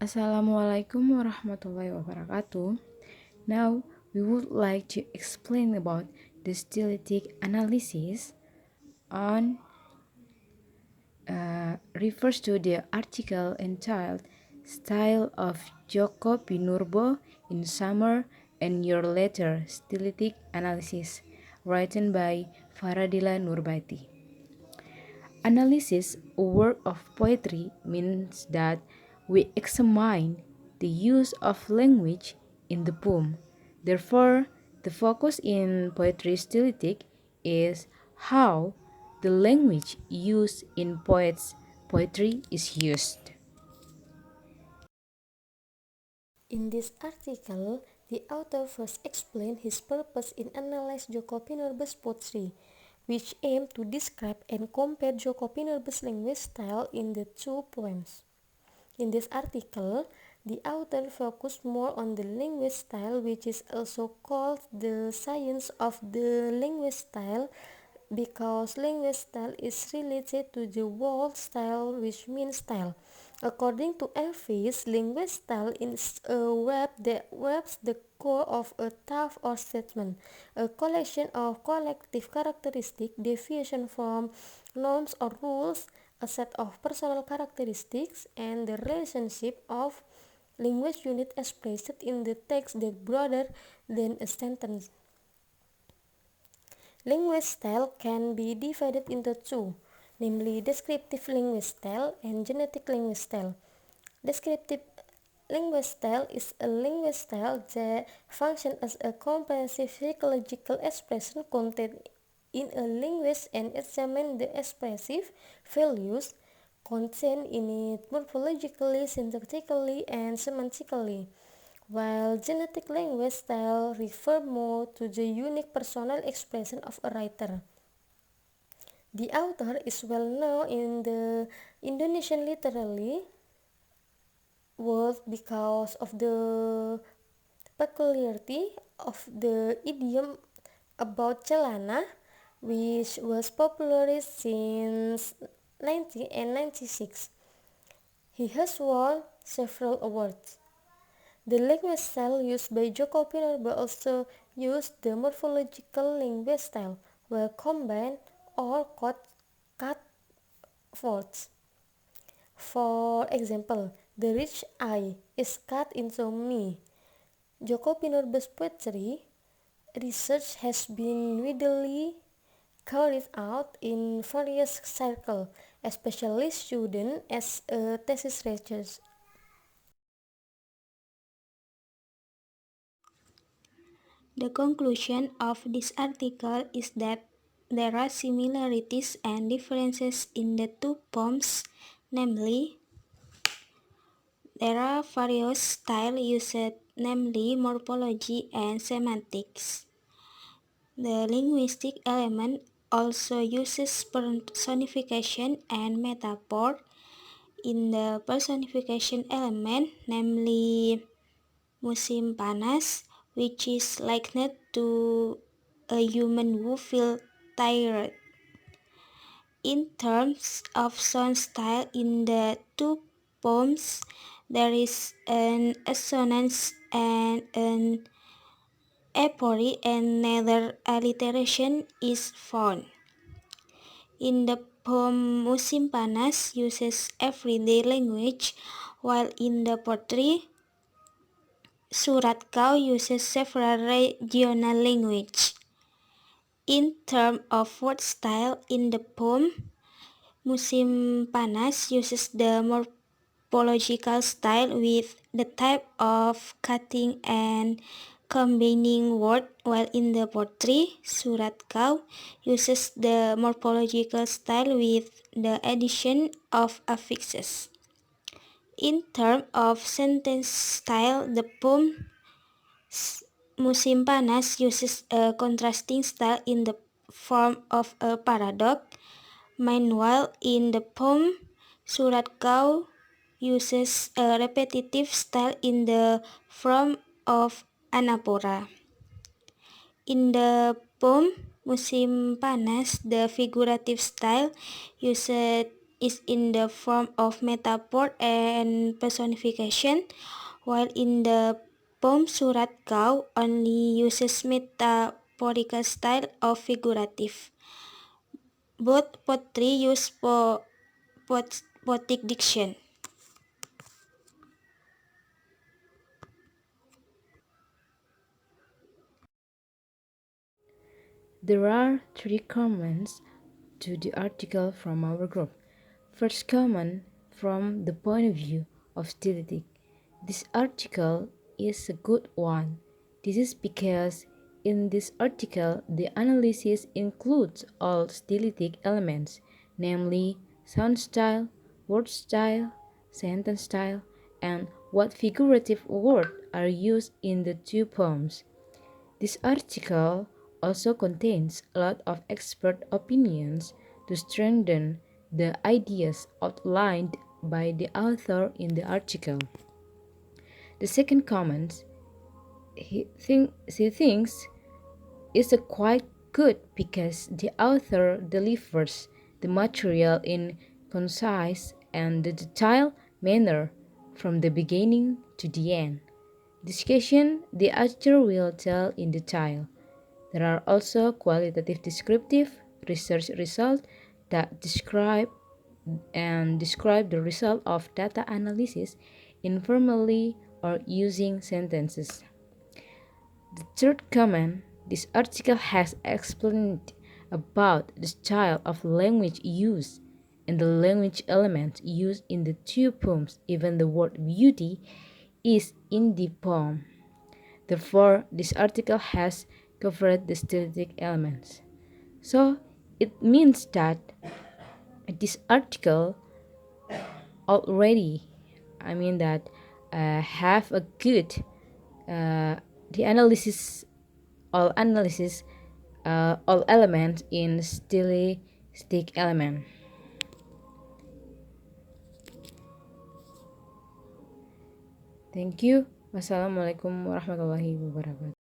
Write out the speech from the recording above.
Assalamualaikum warahmatullahi wabarakatuh. Now, we would like to explain about the stylistic analysis on refers to the article entitled Style of JOKO PINURBO in Summer and Year Later Stylistic Analysis, written by Faradila Nurbaiti. Analysis, a work of poetry, means that we examine the use of language in the poem. Therefore, the focus in poetry stylistic is how the language used in poetry is used. In this article, the author first explained his purpose in analyzing Joko Pinurbo's poetry, which aimed to describe and compare Joko Pinurbo's language style in the two poems. In this article, the author focused more on the language style, which is also called the science of the language style, because language style is related to the word style, which means style. According to Elvis, language style is a web that wraps the core of a thought or statement, a collection of collective characteristic deviation from norms or rules, a set of personal characteristics, and the relationship of language unit expressed in the text that broader than a sentence. Language style can be divided into two, namely descriptive language style and genetic language style. Descriptive language style is a language style that functions as a comprehensive psychological expression contained in a language and examines the expressive values contained in it morphologically, syntactically, and semantically, while genetic language style refer more to the unique personal expression of a writer. The author is well known in the Indonesian literary world because of the peculiarity of the idiom about celana, which was popular since 1996. He has won several awards. The language style used by Joko Pinurbo also used the morphological language style, where combined or cut words. For example, the rich I is cut into me. Joko Pinurbo's poetry research has been widely carried out in various circles, especially students as a thesis research. The conclusion of this article is that there are similarities and differences in the two poems, namely, there are various styles used, namely morphology and semantics. The linguistic element also uses personification and metaphor. In the personification element, namely musim panas, which is likened to a human who feels tired. In terms of sound style in the two poems, there is an assonance and an apory, and neither alliteration is found. In the poem Musim Panas uses everyday language, while in the poetry Surat uses several regional language. In terms of word style in the poem, Musim Panas uses the morphological style with the type of cutting and combining word, while in the poetry, Surat uses the morphological style with the addition of affixes. In terms of sentence style, the poem Musim Panas uses a contrasting style in the form of a paradox. Meanwhile, in the poem, Surat uses a repetitive style in the form of anaphora. In the poem Musim Panas, the figurative style uses is in the form of metaphor and personification, while in the poem Surat Kau only uses metaphorical style of figurative. Both poetry use poetic diction. There are three comments to the article from our group. First comment from the point of view of Stilistik. This article is a good one. This is because in this article the analysis includes all stylistic elements, namely sound style, word style, sentence style, and what figurative words are used in the two poems. This article also contains a lot of expert opinions to strengthen the ideas outlined by the author in the article. The second comment she thinks is a quite good because the author delivers the material in concise and detailed manner from the beginning to the end. Discussion the author will tell in detail. There are also qualitative descriptive research results that describe the result of data analysis informally or using sentences. The third comment, this article has explained about the style of language used and the language elements used in the two poems. Even the word beauty is in the poem. Therefore, this article has covered the stylistic elements. So, it means that this article already, have a good the analysis, all elements in stylistic element. Thank you. Wassalamualaikum warahmatullahi wabarakatuh.